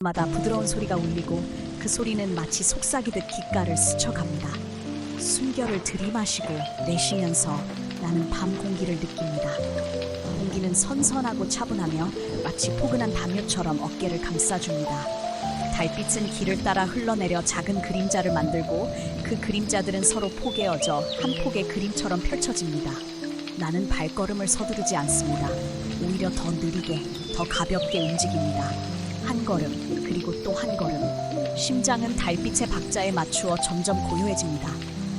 마다 부드러운 소리가 울리고 그 소리는 마치 속삭이듯 귓가를 스쳐갑니다. 숨결을 들이마시고 내쉬면서 나는 밤 공기를 느낍니다. 공기는 선선하고 차분하며 마치 포근한 담요처럼 어깨를 감싸줍니다. 달빛은 길을 따라 흘러내려 작은 그림자를 만들고 그 그림자들은 서로 포개어져 한 폭의 그림처럼 펼쳐집니다. 나는 발걸음을 서두르지 않습니다. 오히려 더 느리게, 더 가볍게 움직입니다. 한 걸음, 그리고 또 한 걸음. 심장은 달빛의 박자에 맞추어 점점 고요해집니다.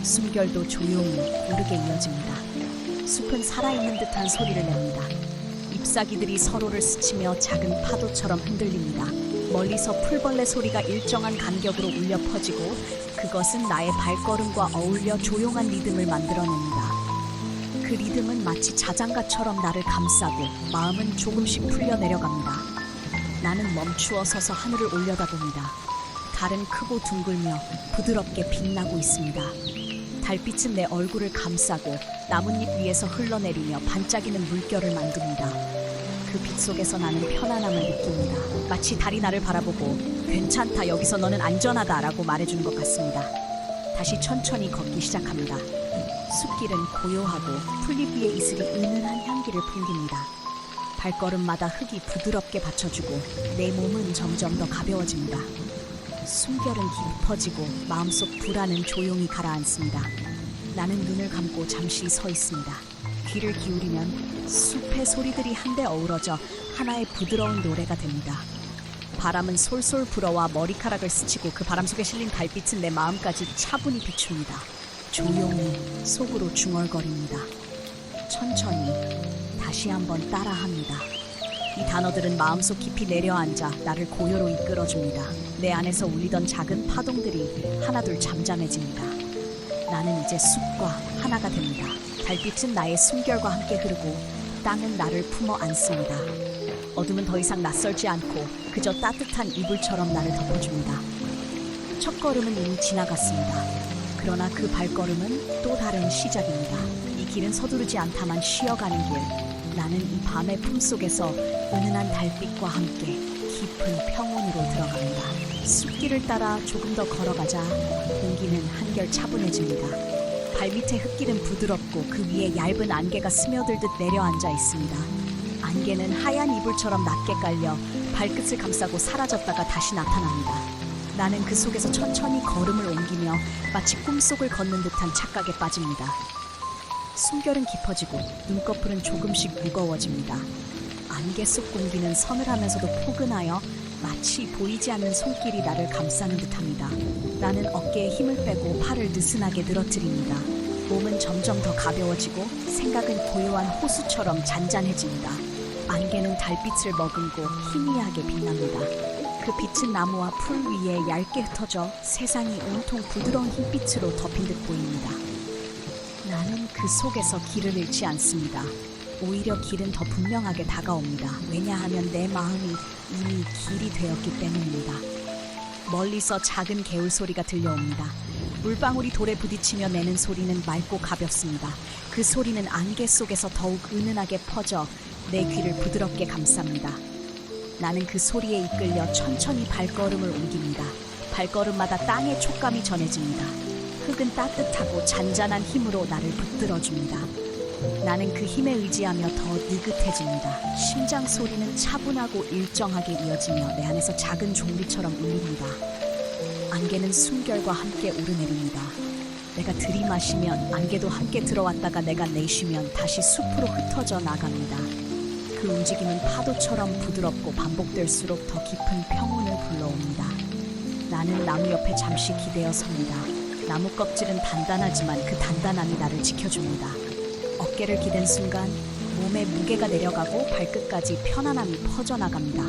숨결도 조용히 고르게 이어집니다. 숲은 살아있는 듯한 소리를 냅니다. 잎사귀들이 서로를 스치며 작은 파도처럼 흔들립니다. 멀리서 풀벌레 소리가 일정한 간격으로 울려 퍼지고 그것은 나의 발걸음과 어울려 조용한 리듬을 만들어냅니다. 그 리듬은 마치 자장가처럼 나를 감싸고 마음은 조금씩 풀려 내려갑니다. 나는 멈추어 서서 하늘을 올려다봅니다. 달은 크고 둥글며 부드럽게 빛나고 있습니다. 달빛은 내 얼굴을 감싸고 나뭇잎 위에서 흘러내리며 반짝이는 물결을 만듭니다. 그 빛 속에서 나는 편안함을 느낍니다. 마치 달이 나를 바라보고 괜찮다, 여기서 너는 안전하다 라고 말해주는 것 같습니다. 다시 천천히 걷기 시작합니다. 숲길은 고요하고 풀잎 위에 이슬이 은은한 향기를 풍깁니다. 발걸음마다 흙이 부드럽게 받쳐주고 내 몸은 점점 더 가벼워집니다. 숨결은 깊어지고 마음속 불안은 조용히 가라앉습니다. 나는 눈을 감고 잠시 서 있습니다. 귀를 기울이면 숲의 소리들이 한데 어우러져 하나의 부드러운 노래가 됩니다. 바람은 솔솔 불어와 머리카락을 스치고 그 바람 속에 실린 달빛은 내 마음까지 차분히 비춥니다. 조용히 속으로 중얼거립니다. 천천히 다시 한번 따라합니다. 이 단어들은 마음속 깊이 내려앉아 나를 고요로 이끌어줍니다. 내 안에서 울리던 작은 파동들이 하나둘 잠잠해집니다. 나는 이제 숲과 하나가 됩니다. 달빛은 나의 숨결과 함께 흐르고 땅은 나를 품어 안습니다. 어둠은 더 이상 낯설지 않고 그저 따뜻한 이불처럼 나를 덮어줍니다. 첫 걸음은 이미 지나갔습니다. 그러나 그 발걸음은 또 다른 시작입니다. 이 길은 서두르지 않다만 쉬어가는 길. 나는 이 밤의 품속에서 은은한 달빛과 함께 깊은 평온으로 들어갑니다. 숲길을 따라 조금 더 걸어가자 공기는 한결 차분해집니다. 발밑의 흙길은 부드럽고 그 위에 얇은 안개가 스며들듯 내려앉아 있습니다. 안개는 하얀 이불처럼 낮게 깔려 발끝을 감싸고 사라졌다가 다시 나타납니다. 나는 그 속에서 천천히 걸음을 옮기며 마치 꿈속을 걷는 듯한 착각에 빠집니다. 숨결은 깊어지고 눈꺼풀은 조금씩 무거워집니다. 안개 속 공기는 서늘하면서도 포근하여 마치 보이지 않는 손길이 나를 감싸는 듯합니다. 나는 어깨에 힘을 빼고 팔을 느슨하게 늘어뜨립니다. 몸은 점점 더 가벼워지고 생각은 고요한 호수처럼 잔잔해집니다. 안개는 달빛을 머금고 희미하게 빛납니다. 그 빛은 나무와 풀 위에 얇게 흩어져 세상이 온통 부드러운 흰빛으로 덮인 듯 보입니다. 나는 그 속에서 길을 잃지 않습니다. 오히려 길은 더 분명하게 다가옵니다. 왜냐하면 내 마음이 이미 길이 되었기 때문입니다. 멀리서 작은 개울 소리가 들려옵니다. 물방울이 돌에 부딪히며 내는 소리는 맑고 가볍습니다. 그 소리는 안개 속에서 더욱 은은하게 퍼져 내 귀를 부드럽게 감쌉니다. 나는 그 소리에 이끌려 천천히 발걸음을 옮깁니다. 발걸음마다 땅의 촉감이 전해집니다. 흙은 따뜻하고 잔잔한 힘으로 나를 붙들어줍니다. 나는 그 힘에 의지하며 더 느긋해집니다. 심장 소리는 차분하고 일정하게 이어지며 내 안에서 작은 종비처럼 울립니다. 안개는 숨결과 함께 오르내립니다. 내가 들이마시면 안개도 함께 들어왔다가 내가 내쉬면 다시 숲으로 흩어져 나갑니다. 그 움직임은 파도처럼 부드럽고 반복될수록 더 깊은 평온을 불러옵니다. 나는 나무 옆에 잠시 기대어 섭니다. 나무 껍질은 단단하지만 그 단단함이 나를 지켜줍니다. 어깨를 기댄 순간 몸에 무게가 내려가고 발끝까지 편안함이 퍼져나갑니다.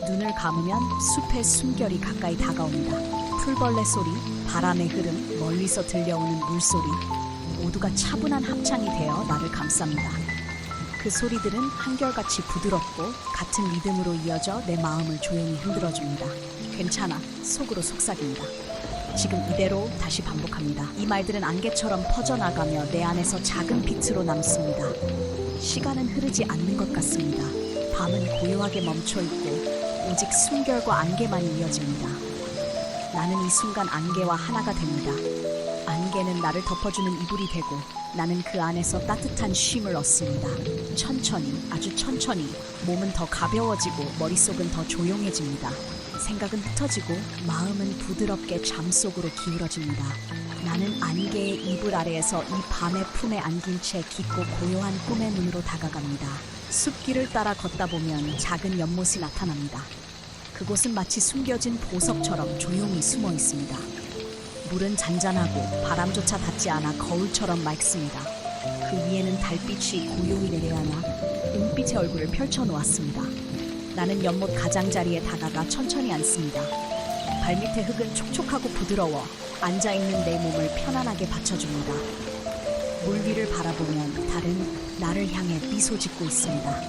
눈을 감으면 숲의 숨결이 가까이 다가옵니다. 풀벌레 소리, 바람의 흐름, 멀리서 들려오는 물소리 모두가 차분한 합창이 되어 나를 감쌉니다. 그 소리들은 한결같이 부드럽고 같은 리듬으로 이어져 내 마음을 조용히 흔들어줍니다. 괜찮아, 속으로 속삭입니다. 지금 이대로 다시 반복합니다. 이 말들은 안개처럼 퍼져나가며 내 안에서 작은 빛으로 남습니다. 시간은 흐르지 않는 것 같습니다. 밤은 고요하게 멈춰있고 오직 숨결과 안개만 이어집니다. 나는 이 순간 안개와 하나가 됩니다. 안개는 나를 덮어주는 이불이 되고 나는 그 안에서 따뜻한 쉼을 얻습니다. 천천히, 아주 천천히 몸은 더 가벼워지고 머릿속은 더 조용해집니다. 생각은 흩어지고 마음은 부드럽게 잠속으로 기울어집니다. 나는 안개의 이불 아래에서 이 밤의 품에 안긴 채 깊고 고요한 꿈의 눈으로 다가갑니다. 숲길을 따라 걷다 보면 작은 연못이 나타납니다. 그곳은 마치 숨겨진 보석처럼 조용히 숨어 있습니다. 물은 잔잔하고 바람조차 닿지 않아 거울처럼 맑습니다. 그 위에는 달빛이 고요히 내려앉아 은빛의 얼굴을 펼쳐놓았습니다. 나는 연못 가장자리에 다가가 천천히 앉습니다. 발밑의 흙은 촉촉하고 부드러워 앉아있는 내 몸을 편안하게 받쳐줍니다. 물 위를 바라보면 달은 나를 향해 미소 짓고 있습니다.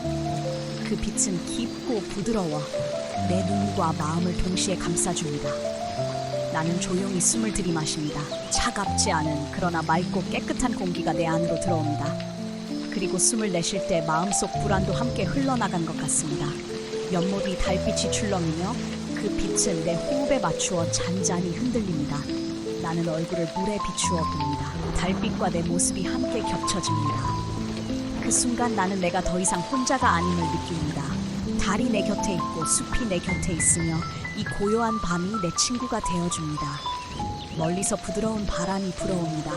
그 빛은 깊고 부드러워 내 눈과 마음을 동시에 감싸줍니다. 나는 조용히 숨을 들이마십니다. 차갑지 않은 그러나 맑고 깨끗한 공기가 내 안으로 들어옵니다. 그리고 숨을 내쉴 때 마음속 불안도 함께 흘러나간 것 같습니다. 연못 위 달빛이 출렁이며 그 빛은 내 호흡에 맞추어 잔잔히 흔들립니다. 나는 얼굴을 물에 비추어 봅니다. 달빛과 내 모습이 함께 겹쳐집니다. 그 순간 나는 내가 더 이상 혼자가 아님을 느낍니다. 달이 내 곁에 있고 숲이 내 곁에 있으며 이 고요한 밤이 내 친구가 되어줍니다. 멀리서 부드러운 바람이 불어옵니다.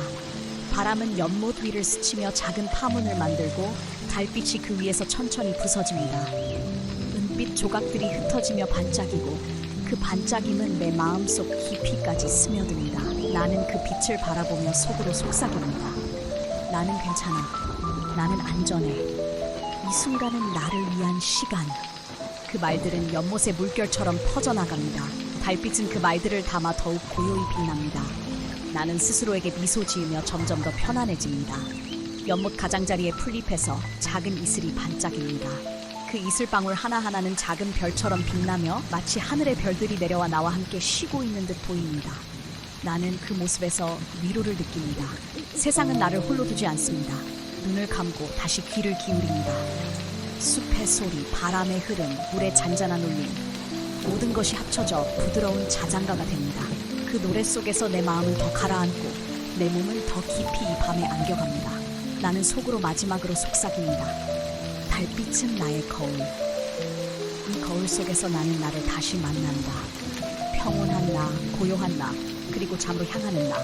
바람은 연못 위를 스치며 작은 파문을 만들고 달빛이 그 위에서 천천히 부서집니다. 은빛 조각들이 흩어지며 반짝이고 그 반짝임은 내 마음속 깊이까지 스며듭니다. 나는 그 빛을 바라보며 속으로 속삭입니다. 나는 괜찮아. 나는 안전해. 이 순간은 나를 위한 시간. 그 말들은 연못의 물결처럼 퍼져나갑니다. 달빛은 그 말들을 담아 더욱 고요히 빛납니다. 나는 스스로에게 미소 지으며 점점 더 편안해집니다. 연못 가장자리에 풀잎에서 작은 이슬이 반짝입니다. 그 이슬방울 하나하나는 작은 별처럼 빛나며 마치 하늘의 별들이 내려와 나와 함께 쉬고 있는 듯 보입니다. 나는 그 모습에서 위로를 느낍니다. 세상은 나를 홀로 두지 않습니다. 눈을 감고 다시 귀를 기울입니다. 숲의 소리, 바람의 흐름, 물의 잔잔한 울림, 모든 것이 합쳐져 부드러운 자장가가 됩니다. 그 노래 속에서 내 마음은 더 가라앉고 내 몸을 더 깊이 이 밤에 안겨갑니다. 나는 속으로 마지막으로 속삭입니다. 달빛은 나의 거울. 이 거울 속에서 나는 나를 다시 만난다. 평온한 나, 고요한 나, 그리고 잠으로 향하는 나.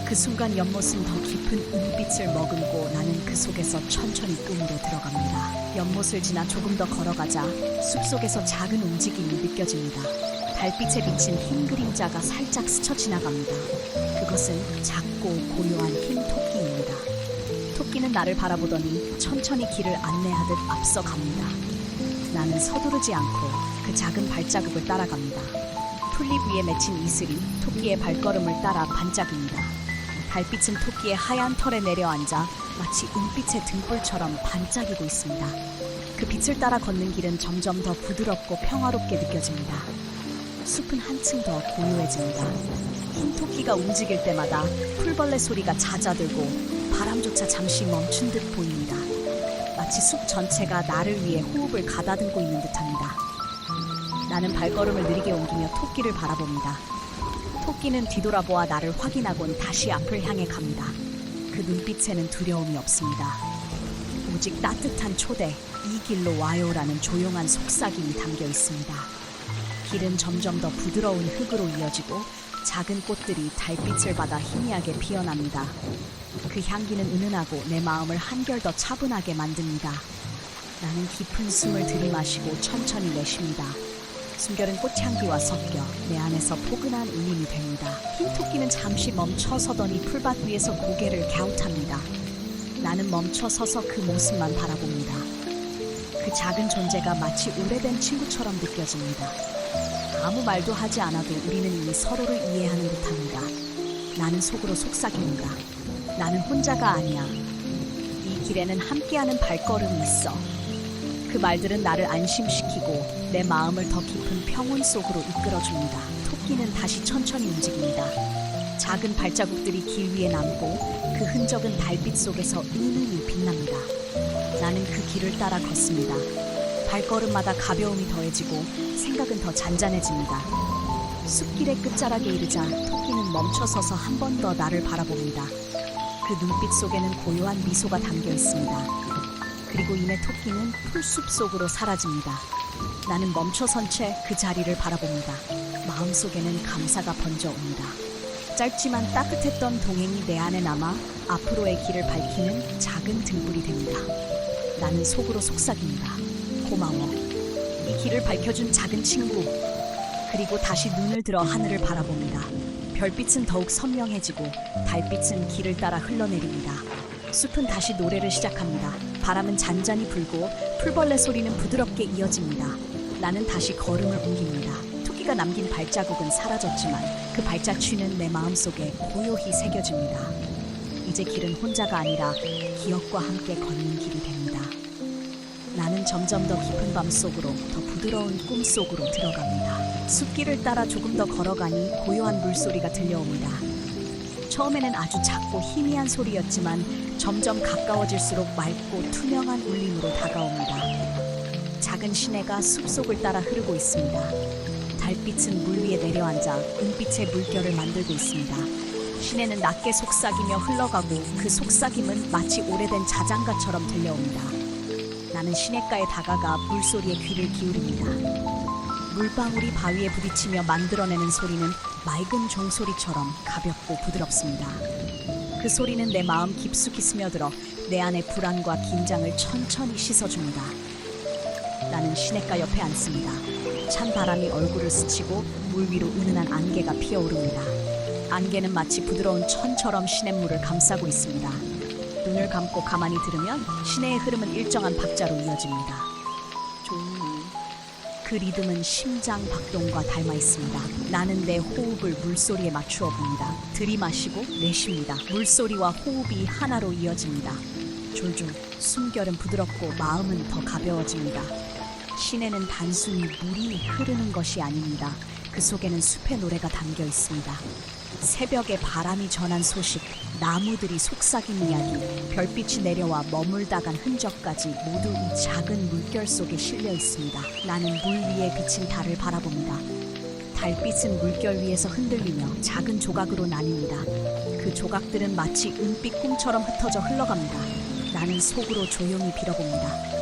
그 순간 연못은 더 깊은 은빛을 머금고 나는 그 속에서 천천히 꿈으로 들어갑니다. 연못을 지나 조금 더 걸어가자 숲속에서 작은 움직임이 느껴집니다. 달빛에 비친 흰 그림자가 살짝 스쳐 지나갑니다. 그것은 작고 고요한 흰 토끼입니다. 토끼는 나를 바라보더니 천천히 길을 안내하듯 앞서갑니다. 나는 서두르지 않고 그 작은 발자국을 따라갑니다. 풀잎 위에 맺힌 이슬이 토끼의 발걸음을 따라 반짝입니다. 달빛은 토끼의 하얀 털에 내려앉아 마치 은빛의 등불처럼 반짝이고 있습니다. 그 빛을 따라 걷는 길은 점점 더 부드럽고 평화롭게 느껴집니다. 숲은 한층 더 고요해집니다. 흰 토끼가 움직일 때마다 풀벌레 소리가 잦아들고 바람조차 잠시 멈춘 듯 보입니다. 마치 숲 전체가 나를 위해 호흡을 가다듬고 있는 듯합니다. 나는 발걸음을 느리게 옮기며 토끼를 바라봅니다. 토끼는 뒤돌아보아 나를 확인하곤 다시 앞을 향해 갑니다. 그 눈빛에는 두려움이 없습니다. 오직 따뜻한 초대, 이 길로 와요라는 조용한 속삭임이 담겨 있습니다. 길은 점점 더 부드러운 흙으로 이어지고 작은 꽃들이 달빛을 받아 희미하게 피어납니다. 그 향기는 은은하고 내 마음을 한결 더 차분하게 만듭니다. 나는 깊은 숨을 들이마시고 천천히 내쉽니다. 숨결은 꽃향기와 섞여 내 안에서 포근한 울림이 됩니다. 흰 토끼는 잠시 멈춰 서더니 풀밭 위에서 고개를 갸웃합니다. 나는 멈춰 서서 그 모습만 바라봅니다. 그 작은 존재가 마치 오래된 친구처럼 느껴집니다. 아무 말도 하지 않아도 우리는 이미 서로를 이해하는 듯합니다. 나는 속으로 속삭입니다. 나는 혼자가 아니야. 이 길에는 함께하는 발걸음이 있어. 그 말들은 나를 안심시키고 내 마음을 더 깊은 평온 속으로 이끌어줍니다. 토끼는 다시 천천히 움직입니다. 작은 발자국들이 길 위에 남고 그 흔적은 달빛 속에서 은은히 빛납니다. 나는 그 길을 따라 걷습니다. 발걸음마다 가벼움이 더해지고 생각은 더 잔잔해집니다. 숲길의 끝자락에 이르자 토끼는 멈춰서서 한 번 더 나를 바라봅니다. 그 눈빛 속에는 고요한 미소가 담겨 있습니다. 그리고 이내 토끼는 풀숲 속으로 사라집니다. 나는 멈춰선 채 그 자리를 바라봅니다. 마음속에는 감사가 번져옵니다. 짧지만 따뜻했던 동행이 내 안에 남아 앞으로의 길을 밝히는 작은 등불이 됩니다. 나는 속으로 속삭입니다. 고마워. 이 길을 밝혀준 작은 친구. 그리고 다시 눈을 들어 하늘을 바라봅니다. 별빛은 더욱 선명해지고 달빛은 길을 따라 흘러내립니다. 숲은 다시 노래를 시작합니다. 바람은 잔잔히 불고 풀벌레 소리는 부드럽게 이어집니다. 나는 다시 걸음을 옮깁니다. 토끼가 남긴 발자국은 사라졌지만 그 발자취는 내 마음속에 고요히 새겨집니다. 이제 길은 혼자가 아니라 기억과 함께 걷는 길이 됩니다. 나는 점점 더 깊은 밤 속으로, 더 부드러운 꿈 속으로 들어갑니다. 숲길을 따라 조금 더 걸어가니 고요한 물소리가 들려옵니다. 처음에는 아주 작고 희미한 소리였지만 점점 가까워질수록 맑고 투명한 울림으로 다가옵니다. 작은 시내가 숲속을 따라 흐르고 있습니다. 달빛은 물 위에 내려앉아 은빛의 물결을 만들고 있습니다. 시내는 낮게 속삭이며 흘러가고 그 속삭임은 마치 오래된 자장가처럼 들려옵니다. 나는 시냇가에 다가가 물소리에 귀를 기울입니다. 물방울이 바위에 부딪히며 만들어내는 소리는 맑은 종소리처럼 가볍고 부드럽습니다. 그 소리는 내 마음 깊숙이 스며들어 내 안의 불안과 긴장을 천천히 씻어줍니다. 나는 시냇가 옆에 앉습니다. 찬 바람이 얼굴을 스치고 물 위로 은은한 안개가 피어오릅니다. 안개는 마치 부드러운 천처럼 시냇물을 감싸고 있습니다. 눈을 감고 가만히 들으면 시내의 흐름은 일정한 박자로 이어집니다. 그 리듬은 심장 박동과 닮아 있습니다. 나는 내 호흡을 물소리에 맞추어 봅니다. 들이마시고 내쉽니다. 물소리와 호흡이 하나로 이어집니다. 졸졸 숨결은 부드럽고 마음은 더 가벼워집니다. 시내는 단순히 물이 흐르는 것이 아닙니다. 그 속에는 숲의 노래가 담겨 있습니다. 새벽에 바람이 전한 소식, 나무들이 속삭인 이야기, 별빛이 내려와 머물다 간 흔적까지 모두 이 작은 물결 속에 실려 있습니다. 나는 물 위에 비친 달을 바라봅니다. 달빛은 물결 위에서 흔들리며 작은 조각으로 나뉩니다. 그 조각들은 마치 은빛 꿈처럼 흩어져 흘러갑니다. 나는 속으로 조용히 빌어봅니다.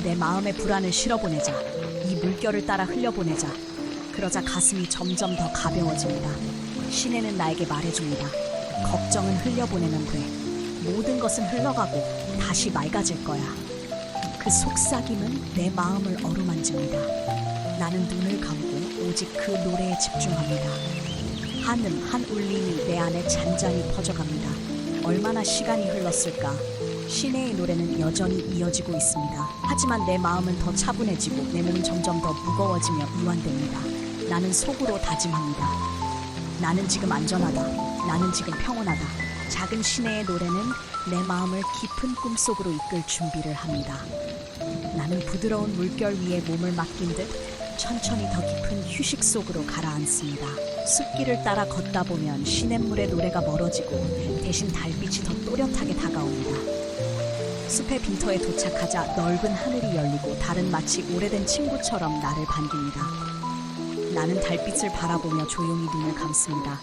내 마음의 불안을 실어보내자. 이 물결을 따라 흘려보내자. 그러자 가슴이 점점 더 가벼워집니다. 시내는 나에게 말해줍니다. 걱정은 흘려보내면 돼. 모든 것은 흘러가고 다시 맑아질 거야. 그 속삭임은 내 마음을 어루만집니다. 나는 눈을 감고 오직 그 노래에 집중합니다. 한 울림이 내 안에 잔잔히 퍼져갑니다. 얼마나 시간이 흘렀을까? 시내의 노래는 여전히 이어지고 있습니다. 하지만 내 마음은 더 차분해지고 내 몸은 점점 더 무거워지며 이완됩니다. 나는 속으로 다짐합니다. 나는 지금 안전하다. 나는 지금 평온하다. 작은 시내의 노래는 내 마음을 깊은 꿈속으로 이끌 준비를 합니다. 나는 부드러운 물결 위에 몸을 맡긴 듯 천천히 더 깊은 휴식 속으로 가라앉습니다. 숲길을 따라 걷다 보면 시냇물의 노래가 멀어지고 대신 달빛이 더 또렷하게 다가옵니다. 숲의 빈터에 도착하자 넓은 하늘이 열리고 달은 마치 오래된 친구처럼 나를 반깁니다. 나는 달빛을 바라보며 조용히 눈을 감습니다.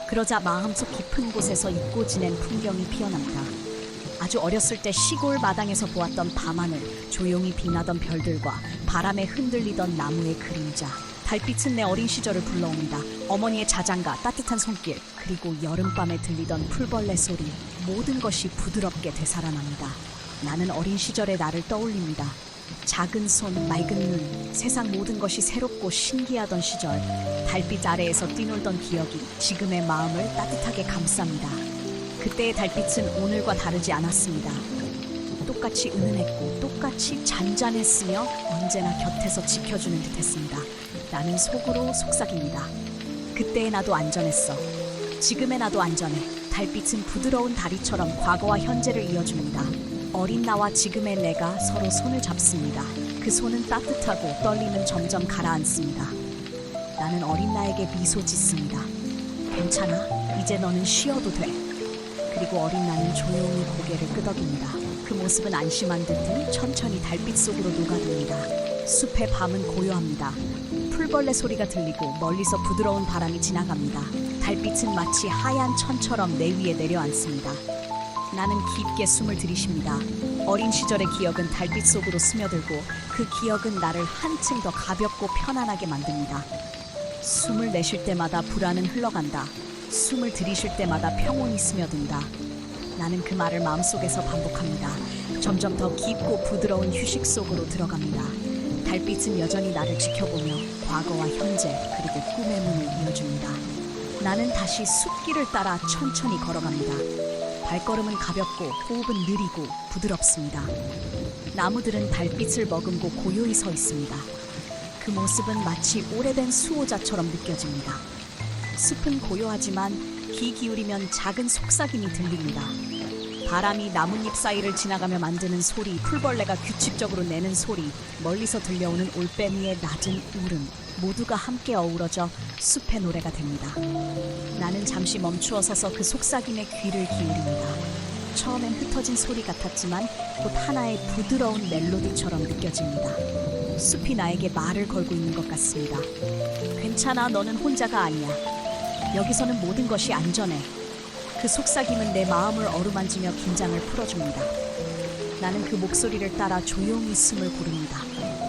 그러자 마음속 깊은 곳에서 잊고 지낸 풍경이 피어납니다. 아주 어렸을 때 시골 마당에서 보았던 밤하늘, 조용히 빛나던 별들과 바람에 흔들리던 나무의 그림자. 달빛은 내 어린 시절을 불러옵니다. 어머니의 자장가, 따뜻한 손길, 그리고 여름밤에 들리던 풀벌레 소리. 모든 것이 부드럽게 되살아납니다. 나는 어린 시절의 나를 떠올립니다. 작은 손, 맑은 눈, 세상 모든 것이 새롭고 신기하던 시절, 달빛 아래에서 뛰놀던 기억이 지금의 마음을 따뜻하게 감쌉니다. 그때의 달빛은 오늘과 다르지 않았습니다. 똑같이 은은했고 똑같이 잔잔했으며 언제나 곁에서 지켜주는 듯했습니다. 나는 속으로 속삭입니다. 그때의 나도 안전했어. 지금의 나도 안전해. 달빛은 부드러운 다리처럼 과거와 현재를 이어줍니다. 어린 나와 지금의 내가 서로 손을 잡습니다. 그 손은 따뜻하고 떨림은 점점 가라앉습니다. 나는 어린 나에게 미소 짓습니다. 괜찮아. 이제 너는 쉬어도 돼. 그리고 어린 나는 조용히 고개를 끄덕입니다. 그 모습은 안심한 듯이 천천히 달빛 속으로 녹아듭니다. 숲의 밤은 고요합니다. 풀벌레 소리가 들리고 멀리서 부드러운 바람이 지나갑니다. 달빛은 마치 하얀 천처럼 내 위에 내려앉습니다. 나는 깊게 숨을 들이쉽니다. 어린 시절의 기억은 달빛 속으로 스며들고 그 기억은 나를 한층 더 가볍고 편안하게 만듭니다. 숨을 내쉴 때마다 불안은 흘러간다. 숨을 들이쉴 때마다 평온이 스며든다. 나는 그 말을 마음속에서 반복합니다. 점점 더 깊고 부드러운 휴식 속으로 들어갑니다. 달빛은 여전히 나를 지켜보며 과거와 현재 그리고 꿈의 문을 이어줍니다. 나는 다시 숲길을 따라 천천히 걸어갑니다. 발걸음은 가볍고 호흡은 느리고 부드럽습니다. 나무들은 달빛을 머금고 고요히 서 있습니다. 그 모습은 마치 오래된 수호자처럼 느껴집니다. 숲은 고요하지만 귀 기울이면 작은 속삭임이 들립니다. 바람이 나뭇잎 사이를 지나가며 만드는 소리, 풀벌레가 규칙적으로 내는 소리, 멀리서 들려오는 올빼미의 낮은 울음, 모두가 함께 어우러져 숲의 노래가 됩니다. 나는 잠시 멈추어 서서 그 속삭임에 귀를 기울입니다. 처음엔 흩어진 소리 같았지만 곧 하나의 부드러운 멜로디처럼 느껴집니다. 숲이 나에게 말을 걸고 있는 것 같습니다. 괜찮아, 너는 혼자가 아니야. 여기서는 모든 것이 안전해. 그 속삭임은 내 마음을 어루만지며 긴장을 풀어줍니다. 나는 그 목소리를 따라 조용히 숨을 고릅니다.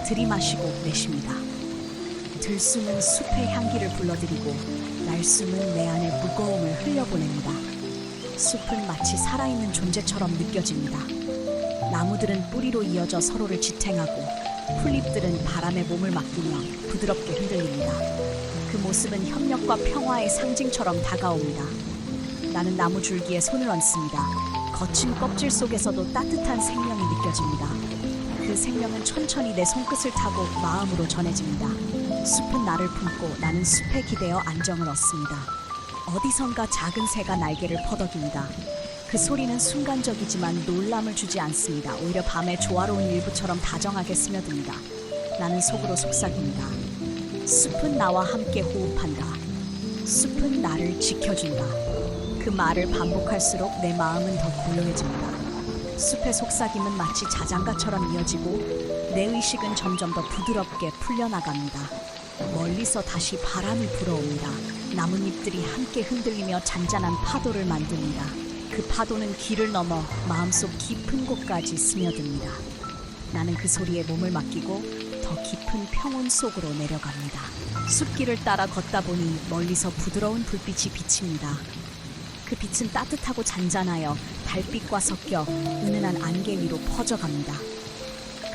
들이마시고 내쉽니다. 들숨은 숲의 향기를 불러들이고 날숨은 내 안의 무거움을 흘려보냅니다. 숲은 마치 살아있는 존재처럼 느껴집니다. 나무들은 뿌리로 이어져 서로를 지탱하고 풀잎들은 바람에 몸을 맡기며 부드럽게 흔들립니다. 그 모습은 협력과 평화의 상징처럼 다가옵니다. 나는 나무 줄기에 손을 얹습니다. 거친 껍질 속에서도 따뜻한 생명이 느껴집니다. 그 생명은 천천히 내 손끝을 타고 마음으로 전해집니다. 숲은 나를 품고 나는 숲에 기대어 안정을 얻습니다. 어디선가 작은 새가 날개를 퍼덕입니다. 그 소리는 순간적이지만 놀람을 주지 않습니다. 오히려 밤의 조화로운 일부처럼 다정하게 스며듭니다. 나는 속으로 속삭입니다. 숲은 나와 함께 호흡한다. 숲은 나를 지켜준다. 그 말을 반복할수록 내 마음은 더 고요해집니다. 숲의 속삭임은 마치 자장가처럼 이어지고 내 의식은 점점 더 부드럽게 풀려나갑니다. 멀리서 다시 바람이 불어옵니다. 나뭇잎들이 함께 흔들리며 잔잔한 파도를 만듭니다. 그 파도는 길을 넘어 마음속 깊은 곳까지 스며듭니다. 나는 그 소리에 몸을 맡기고 더 깊은 평온 속으로 내려갑니다. 숲길을 따라 걷다 보니 멀리서 부드러운 불빛이 비칩니다. 그 빛은 따뜻하고 잔잔하여 달빛과 섞여 은은한 안개 위로 퍼져갑니다.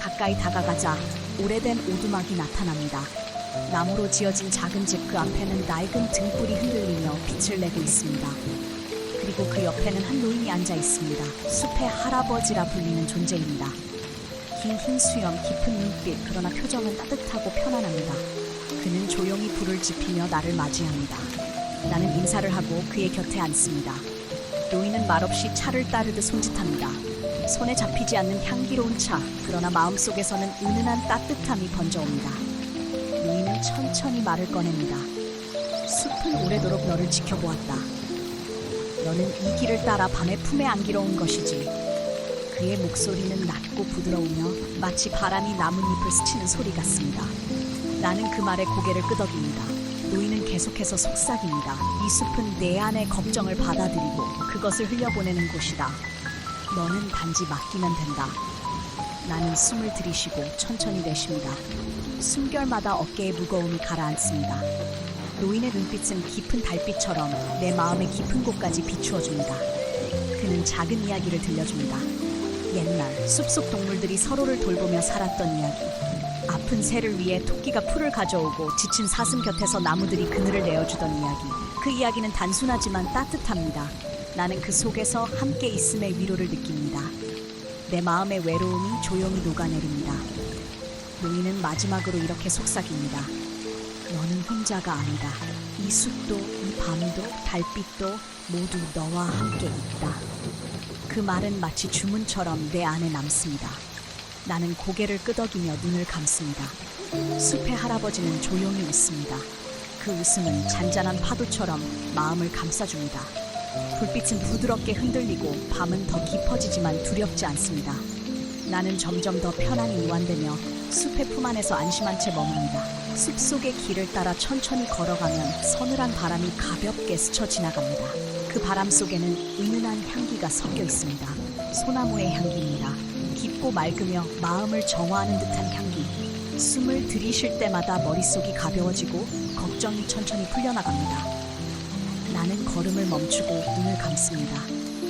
가까이 다가가자 오래된 오두막이 나타납니다. 나무로 지어진 작은 집 그 앞에는 낡은 등불이 흔들리며 빛을 내고 있습니다. 그리고 그 옆에는 한 노인이 앉아 있습니다. 숲의 할아버지라 불리는 존재입니다. 긴 흰 수염, 깊은 눈빛, 그러나 표정은 따뜻하고 편안합니다. 그는 조용히 불을 지피며 나를 맞이합니다. 나는 인사를 하고 그의 곁에 앉습니다. 노인은 말없이 차를 따르듯 손짓합니다. 손에 잡히지 않는 향기로운 차, 그러나 마음속에서는 은은한 따뜻함이 번져옵니다. 노인은 천천히 말을 꺼냅니다. 숲은 오래도록 너를 지켜보았다. 너는 이 길을 따라 밤의 품에 안기러 온 것이지. 그의 목소리는 낮고 부드러우며 마치 바람이 나뭇잎을 스치는 소리 같습니다. 나는 그 말에 고개를 끄덕입니다. 노인은 계속해서 속삭입니다. 이 숲은 내 안의 걱정을 받아들이고 그것을 흘려보내는 곳이다. 너는 단지 맡기면 된다. 나는 숨을 들이쉬고 천천히 내쉽니다. 숨결마다 어깨의 무거움이 가라앉습니다. 노인의 눈빛은 깊은 달빛처럼 내 마음의 깊은 곳까지 비추어줍니다. 그는 작은 이야기를 들려줍니다. 옛날 숲속 동물들이 서로를 돌보며 살았던 이야기. 아픈 새를 위해 토끼가 풀을 가져오고 지친 사슴 곁에서 나무들이 그늘을 내어주던 이야기. 그 이야기는 단순하지만 따뜻합니다. 나는 그 속에서 함께 있음의 위로를 느낍니다. 내 마음의 외로움이 조용히 녹아내립니다. 노인은 마지막으로 이렇게 속삭입니다. 너는 혼자가 아니다. 이 숲도, 이 밤도, 달빛도 모두 너와 함께 있다. 그 말은 마치 주문처럼 내 안에 남습니다. 나는 고개를 끄덕이며 눈을 감습니다. 숲의 할아버지는 조용히 웃습니다. 그 웃음은 잔잔한 파도처럼 마음을 감싸줍니다. 불빛은 부드럽게 흔들리고 밤은 더 깊어지지만 두렵지 않습니다. 나는 점점 더 편안히 이완되며 숲의 품 안에서 안심한 채 머뭅니다. 숲속의 길을 따라 천천히 걸어가면 서늘한 바람이 가볍게 스쳐 지나갑니다. 그 바람 속에는 은은한 향기가 섞여 있습니다. 소나무의 향기입니다. 깊고 맑으며 마음을 정화하는 듯한 향기. 숨을 들이쉴 때마다 머릿속이 가벼워지고 걱정이 천천히 풀려나갑니다. 나는 걸음을 멈추고 눈을 감습니다.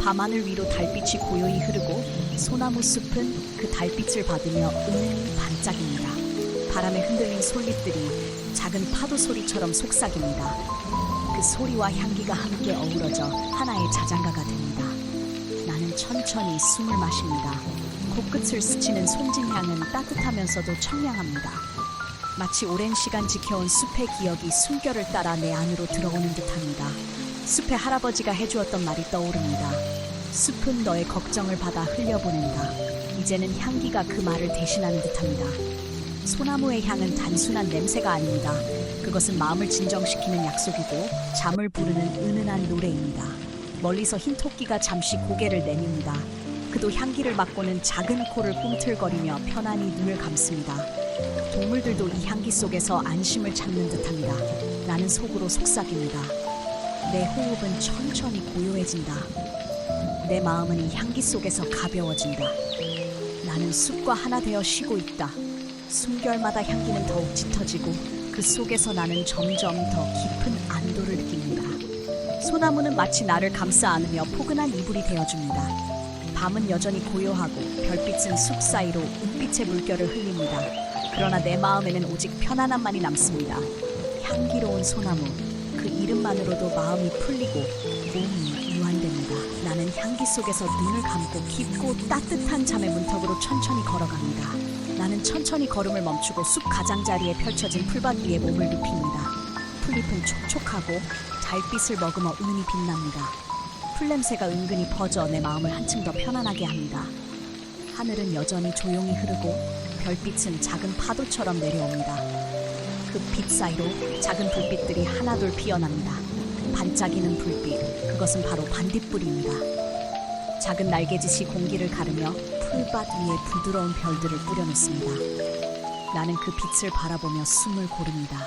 밤하늘 위로 달빛이 고요히 흐르고 소나무 숲은 그 달빛을 받으며 은은히 반짝입니다. 바람에 흔들린 솔잎들이 작은 파도 소리처럼 속삭입니다. 그 소리와 향기가 함께 어우러져 하나의 자장가가 됩니다. 나는 천천히 숨을 마십니다. 코끝을 스치는 손진향은 따뜻하면서도 청량합니다. 마치 오랜 시간 지켜온 숲의 기억이 숨결을 따라 내 안으로 들어오는 듯합니다. 숲의 할아버지가 해주었던 말이 떠오릅니다. 숲은 너의 걱정을 받아 흘려보낸다. 이제는 향기가 그 말을 대신하는 듯합니다. 소나무의 향은 단순한 냄새가 아닙니다. 그것은 마음을 진정시키는 약속이고 잠을 부르는 은은한 노래입니다. 멀리서 흰 토끼가 잠시 고개를 내밉니다. 그도 향기를 맡고는 작은 코를 꿈틀거리며 편안히 눈을 감습니다. 동물들도 이 향기 속에서 안심을 찾는 듯합니다. 나는 속으로 속삭입니다. 내 호흡은 천천히 고요해진다. 내 마음은 이 향기 속에서 가벼워진다. 나는 숲과 하나 되어 쉬고 있다. 숨결마다 향기는 더욱 짙어지고 그 속에서 나는 점점 더 깊은 안도를 느낍니다. 소나무는 마치 나를 감싸 안으며 포근한 이불이 되어줍니다. 밤은 여전히 고요하고 별빛은 숲 사이로 은빛의 물결을 흘립니다. 그러나 내 마음에는 오직 편안함만이 남습니다. 향기로운 소나무, 그 이름만으로도 마음이 풀리고 몸이 이완됩니다. 나는 향기 속에서 눈을 감고 깊고 따뜻한 잠의 문턱으로 천천히 걸어갑니다. 나는 천천히 걸음을 멈추고 숲 가장자리에 펼쳐진 풀밭 위에 몸을 눕힙니다. 풀잎은 촉촉하고 달빛을 머금어 은은히 빛납니다. 풀냄새가 은근히 퍼져 내 마음을 한층 더 편안하게 합니다. 하늘은 여전히 조용히 흐르고 별빛은 작은 파도처럼 내려옵니다. 그 빛 사이로 작은 불빛들이 하나둘 피어납니다. 반짝이는 불빛, 그것은 바로 반딧불입니다. 작은 날개짓이 공기를 가르며 풀밭 위에 부드러운 별들을 뿌려놓습니다. 나는 그 빛을 바라보며 숨을 고릅니다.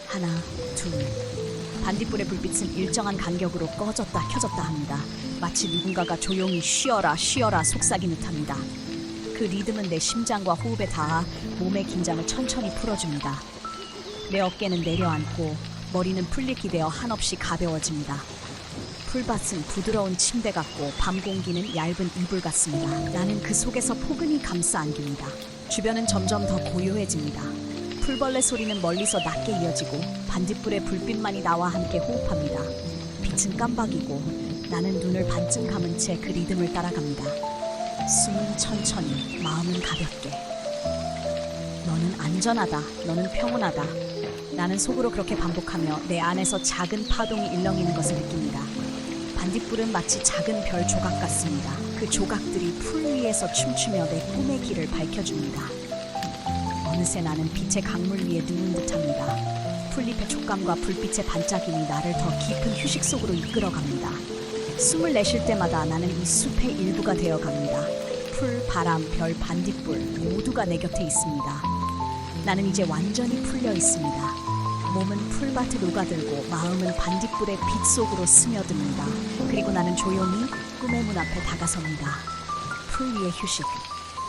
하나, 둘. 반딧불의 불빛은 일정한 간격으로 꺼졌다 켜졌다 합니다. 마치 누군가가 조용히 쉬어라 쉬어라 속삭이는 듯합니다. 그 리듬은 내 심장과 호흡에 닿아 몸의 긴장을 천천히 풀어줍니다. 내 어깨는 내려앉고 머리는 풀잎이 되어 한없이 가벼워집니다. 풀밭은 부드러운 침대 같고 밤 공기는 얇은 이불 같습니다. 나는 그 속에서 포근히 감싸 안깁니다. 주변은 점점 더 고요해집니다. 풀벌레 소리는 멀리서 낮게 이어지고 반딧불의 불빛만이 나와 함께 호흡합니다. 빛은 깜박이고 나는 눈을 반쯤 감은 채 그 리듬을 따라갑니다. 숨은 천천히, 마음은 가볍게. 너는 안전하다, 너는 평온하다. 나는 속으로 그렇게 반복하며 내 안에서 작은 파동이 일렁이는 것을 느낍니다. 반딧불은 마치 작은 별 조각 같습니다. 그 조각들이 풀 위에서 춤추며 내 꿈의 길을 밝혀줍니다. 어느새 나는 빛의 강물 위에 누운 듯합니다. 풀잎의 촉감과 불빛의 반짝임이 나를 더 깊은 휴식 속으로 이끌어갑니다. 숨을 내쉴 때마다 나는 이 숲의 일부가 되어갑니다. 풀, 바람, 별, 반딧불 모두가 내 곁에 있습니다. 나는 이제 완전히 풀려 있습니다. 몸은 풀밭에 녹아들고 마음은 반딧불의 빛 속으로 스며듭니다. 그리고 나는 조용히 꿈의 문 앞에 다가섭니다. 풀 위의 휴식.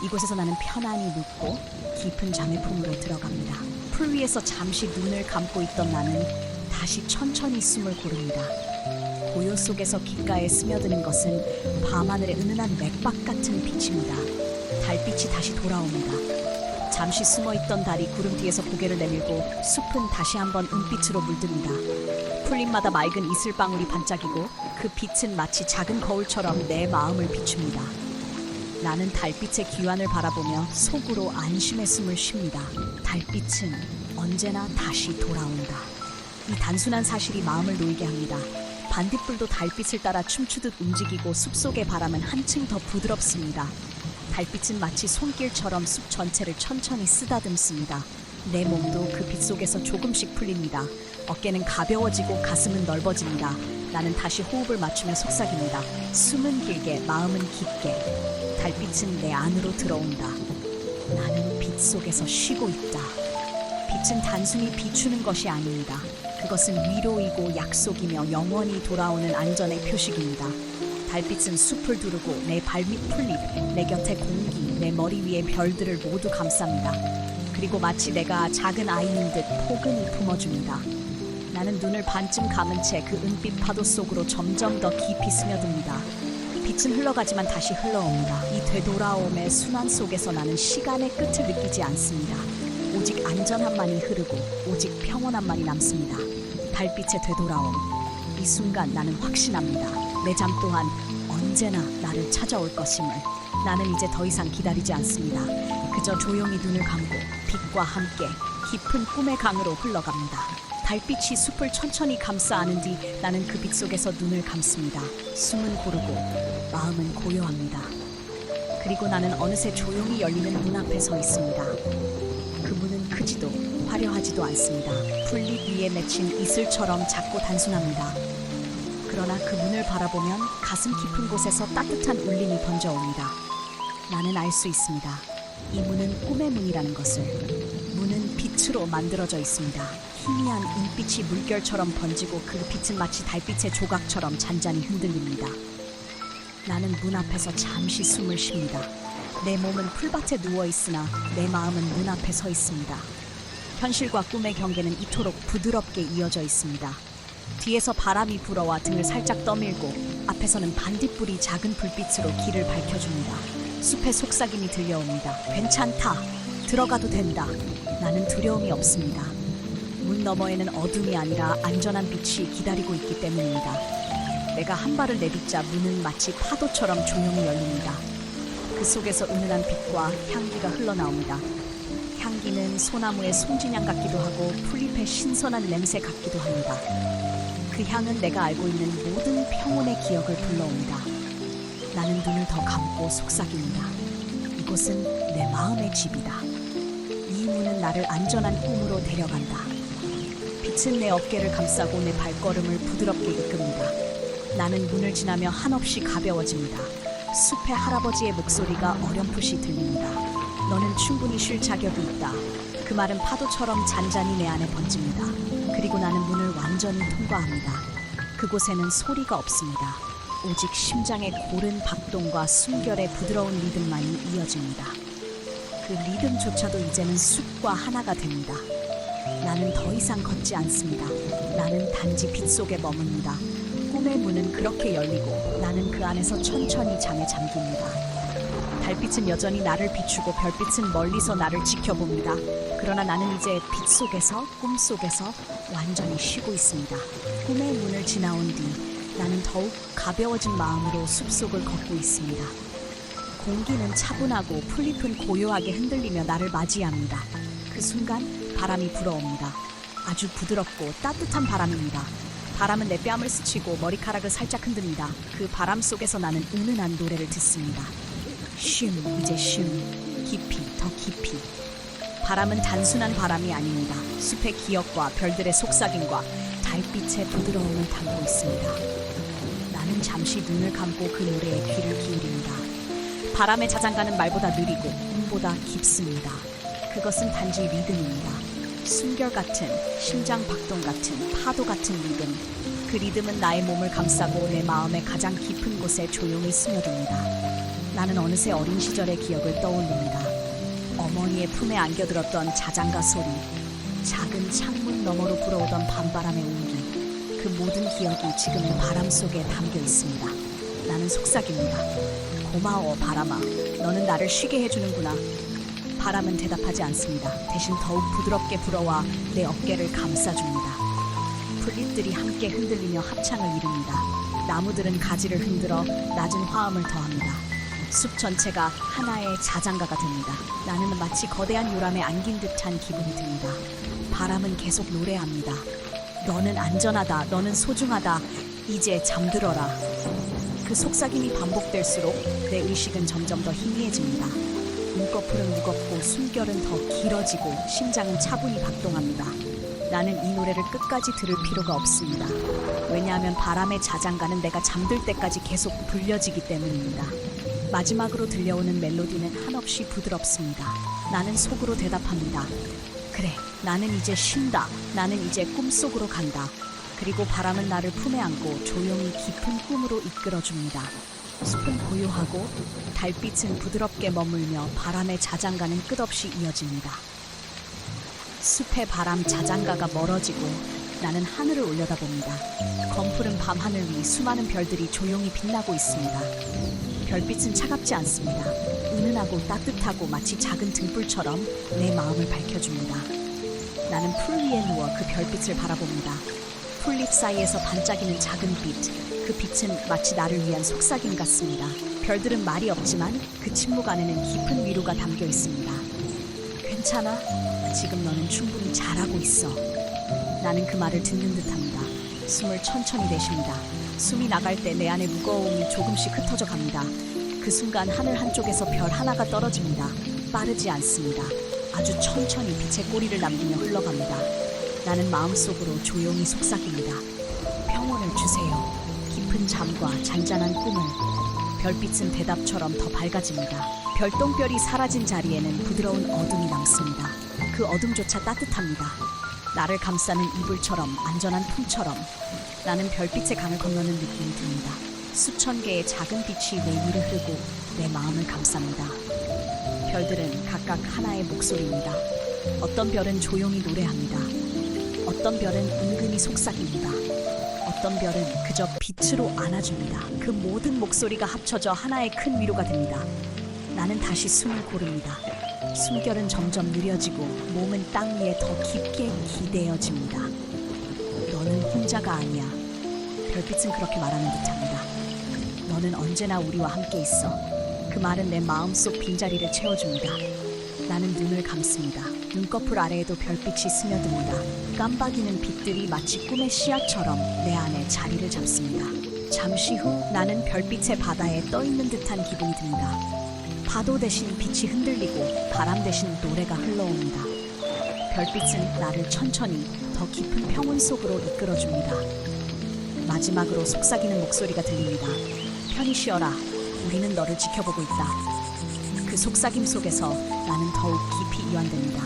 이곳에서 나는 편안히 눕고 깊은 잠의 품으로 들어갑니다. 풀 위에서 잠시 눈을 감고 있던 나는 다시 천천히 숨을 고릅니다. 고요 속에서 귓가에 스며드는 것은 밤하늘의 은은한 맥박 같은 빛입니다. 달빛이 다시 돌아옵니다. 잠시 숨어있던 달이 구름 뒤에서 고개를 내밀고 숲은 다시 한번 은빛으로 물듭니다. 풀잎마다 맑은 이슬방울이 반짝이고 그 빛은 마치 작은 거울처럼 내 마음을 비춥니다. 나는 달빛의 기완을 바라보며 속으로 안심의 숨을 쉽니다. 달빛은 언제나 다시 돌아온다. 이 단순한 사실이 마음을 놓이게 합니다. 반딧불도 달빛을 따라 춤추듯 움직이고 숲속의 바람은 한층 더 부드럽습니다. 달빛은 마치 손길처럼 숲 전체를 천천히 쓰다듬습니다. 내 몸도 그 빛 속에서 조금씩 풀립니다. 어깨는 가벼워지고 가슴은 넓어집니다. 나는 다시 호흡을 맞추며 속삭입니다. 숨은 길게, 마음은 깊게. 달빛은 내 안으로 들어온다. 나는 빛 속에서 쉬고 있다. 빛은 단순히 비추는 것이 아닙니다. 그것은 위로이고 약속이며 영원히 돌아오는 안전의 표식입니다. 달빛은 숲을 두르고 내 발밑 풀잎, 내 곁에 공기, 내 머리 위에 별들을 모두 감쌉니다. 그리고 마치 내가 작은 아이인 듯 포근히 품어줍니다. 나는 눈을 반쯤 감은 채 그 은빛 파도 속으로 점점 더 깊이 스며듭니다. 빛은 흘러가지만 다시 흘러옵니다. 이 되돌아옴의 순환 속에서 나는 시간의 끝을 느끼지 않습니다. 오직 안전함만이 흐르고 오직 평온함만이 남습니다. 달빛의 되돌아옴. 이 순간 나는 확신합니다. 내 잠 또한 언제나 나를 찾아올 것임을. 나는 이제 더 이상 기다리지 않습니다. 그저 조용히 눈을 감고 빛과 함께 깊은 꿈의 강으로 흘러갑니다. 달빛이 숲을 천천히 감싸 안은 뒤 나는 그 빛 속에서 눈을 감습니다. 숨은 고르고 마음은 고요합니다. 그리고 나는 어느새 조용히 열리는 문 앞에 서 있습니다. 그 문은 크지도 화려하지도 않습니다. 풀잎 위에 맺힌 이슬처럼 작고 단순합니다. 그러나 그 문을 바라보면 가슴 깊은 곳에서 따뜻한 울림이 번져옵니다. 나는 알 수 있습니다. 이 문은 꿈의 문이라는 것을. 문은 빛으로 만들어져 있습니다. 희미한 은빛이 물결처럼 번지고 그 빛은 마치 달빛의 조각처럼 잔잔히 흔들립니다. 나는 문 앞에서 잠시 숨을 쉽니다. 내 몸은 풀밭에 누워 있으나 내 마음은 문 앞에 서 있습니다. 현실과 꿈의 경계는 이토록 부드럽게 이어져 있습니다. 뒤에서 바람이 불어와 등을 살짝 떠밀고 앞에서는 반딧불이 작은 불빛으로 길을 밝혀줍니다. 숲의 속삭임이 들려옵니다. 괜찮다. 들어가도 된다. 나는 두려움이 없습니다. 문 너머에는 어둠이 아니라 안전한 빛이 기다리고 있기 때문입니다. 내가 한 발을 내딛자 문은 마치 파도처럼 조용히 열립니다. 그 속에서 은은한 빛과 향기가 흘러나옵니다. 향기는 소나무의 송진향 같기도 하고 풀잎의 신선한 냄새 같기도 합니다. 그 향은 내가 알고 있는 모든 평온의 기억을 불러옵니다. 나는 눈을 더 감고 속삭입니다. 이곳은 내 마음의 집이다. 이 문은 나를 안전한 꿈으로 데려간다. 빛은 내 어깨를 감싸고 내 발걸음을 부드럽게 이끕니다. 나는 문을 지나며 한없이 가벼워집니다. 숲의 할아버지의 목소리가 어렴풋이 들립니다. 너는 충분히 쉴 자격이 있다. 그 말은 파도처럼 잔잔히 내 안에 번집니다. 그리고 나는 문을 완전히 통과합니다. 그곳에는 소리가 없습니다. 오직 심장의 고른 박동과 숨결의 부드러운 리듬만이 이어집니다. 그 리듬조차도 이제는 숲과 하나가 됩니다. 나는 더 이상 걷지 않습니다. 나는 단지 빛 속에 머뭅니다. 꿈의 문은 그렇게 열리고 나는 그 안에서 천천히 잠에 잠깁니다. 달빛은 여전히 나를 비추고 별빛은 멀리서 나를 지켜봅니다. 그러나 나는 이제 빛 속에서, 꿈 속에서 완전히 쉬고 있습니다. 꿈의 문을 지나온 뒤 나는 더욱 가벼워진 마음으로 숲속을 걷고 있습니다. 공기는 차분하고 풀잎은 고요하게 흔들리며 나를 맞이합니다. 그 순간 바람이 불어옵니다. 아주 부드럽고 따뜻한 바람입니다. 바람은 내 뺨을 스치고 머리카락을 살짝 흔듭니다. 그 바람 속에서 나는 은은한 노래를 듣습니다. 쉼, 이제 쉼, 깊이, 더 깊이. 바람은 단순한 바람이 아닙니다. 숲의 기억과 별들의 속삭임과 달빛의 부드러움을 담고 있습니다. 나는 잠시 눈을 감고 그 노래에 귀를 기울입니다. 바람의 자장가는 말보다 느리고 꿈보다 깊습니다. 그것은 단지 리듬입니다. 숨결 같은, 심장 박동 같은, 파도 같은 리듬. 그 리듬은 나의 몸을 감싸고 내 마음의 가장 깊은 곳에 조용히 스며듭니다. 나는 어느새 어린 시절의 기억을 떠올립니다. 어머니의 품에 안겨들었던 자장가 소리, 작은 창문 너머로 불어오던 밤바람의 온기, 그 모든 기억이 지금 바람 속에 담겨 있습니다. 나는 속삭입니다. 고마워, 바람아. 너는 나를 쉬게 해주는구나. 바람은 대답하지 않습니다. 대신 더욱 부드럽게 불어와 내 어깨를 감싸줍니다. 풀잎들이 함께 흔들리며 합창을 이룹니다. 나무들은 가지를 흔들어 낮은 화음을 더합니다. 숲 전체가 하나의 자장가가 됩니다. 나는 마치 거대한 요람에 안긴 듯한 기분이 듭니다. 바람은 계속 노래합니다. 너는 안전하다. 너는 소중하다. 이제 잠들어라. 그 속삭임이 반복될수록 내 의식은 점점 더 희미해집니다. 눈꺼풀은 무겁고 숨결은 더 길어지고 심장은 차분히 박동합니다. 나는 이 노래를 끝까지 들을 필요가 없습니다. 왜냐하면 바람의 자장가는 내가 잠들 때까지 계속 불려지기 때문입니다. 마지막으로 들려오는 멜로디는 한없이 부드럽습니다. 나는 속으로 대답합니다. 그래, 나는 이제 쉰다. 나는 이제 꿈속으로 간다. 그리고 바람은 나를 품에 안고 조용히 깊은 꿈으로 이끌어줍니다. 숲은 고요하고 달빛은 부드럽게 머물며 바람의 자장가는 끝없이 이어집니다. 숲의 바람 자장가가 멀어지고 나는 하늘을 올려다봅니다. 검푸른 밤하늘 위 수많은 별들이 조용히 빛나고 있습니다. 별빛은 차갑지 않습니다. 은은하고 따뜻하고 마치 작은 등불처럼 내 마음을 밝혀줍니다. 나는 풀 위에 누워 그 별빛을 바라봅니다. 풀잎 사이에서 반짝이는 작은 빛, 그 빛은 마치 나를 위한 속삭임 같습니다. 별들은 말이 없지만 그 침묵 안에는 깊은 위로가 담겨 있습니다. 괜찮아? 지금 너는 충분히 잘하고 있어. 나는 그 말을 듣는 듯합니다. 숨을 천천히 내쉽니다. 숨이 나갈 때 내 안의 무거움이 조금씩 흩어져 갑니다. 그 순간 하늘 한쪽에서 별 하나가 떨어집니다. 빠르지 않습니다. 아주 천천히 빛의 꼬리를 남기며 흘러갑니다. 나는 마음속으로 조용히 속삭입니다. 평온을 주세요. 깊은 잠과 잔잔한 꿈을. 별빛은 대답처럼 더 밝아집니다. 별똥별이 사라진 자리에는 부드러운 어둠이 남습니다. 그 어둠조차 따뜻합니다. 나를 감싸는 이불처럼, 안전한 품처럼. 나는 별빛의 강을 건너는 느낌이 듭니다. 수천 개의 작은 빛이 내 위를 흐르고 내 마음을 감쌉니다. 별들은 각각 하나의 목소리입니다. 어떤 별은 조용히 노래합니다. 어떤 별은 은근히 속삭입니다. 어떤 별은 그저 빛으로 안아줍니다. 그 모든 목소리가 합쳐져 하나의 큰 위로가 됩니다. 나는 다시 숨을 고릅니다. 숨결은 점점 느려지고 몸은 땅 위에 더 깊게 기대어집니다. 너는 혼자가 아니야. 별빛은 그렇게 말하는 듯합니다. 너는 언제나 우리와 함께 있어. 그 말은 내 마음속 빈자리를 채워줍니다. 나는 눈을 감습니다. 눈꺼풀 아래에도 별빛이 스며듭니다. 깜박이는 빛들이 마치 꿈의 씨앗처럼 내 안에 자리를 잡습니다. 잠시 후 나는 별빛의 바다에 떠있는 듯한 기분이 듭니다. 파도 대신 빛이 흔들리고 바람 대신 노래가 흘러옵니다. 별빛은 나를 천천히 더 깊은 평온 속으로 이끌어줍니다. 마지막으로 속삭이는 목소리가 들립니다. 편히 쉬어라. 우리는 너를 지켜보고 있다. 그 속삭임 속에서 나는 더욱 깊이 이완됩니다.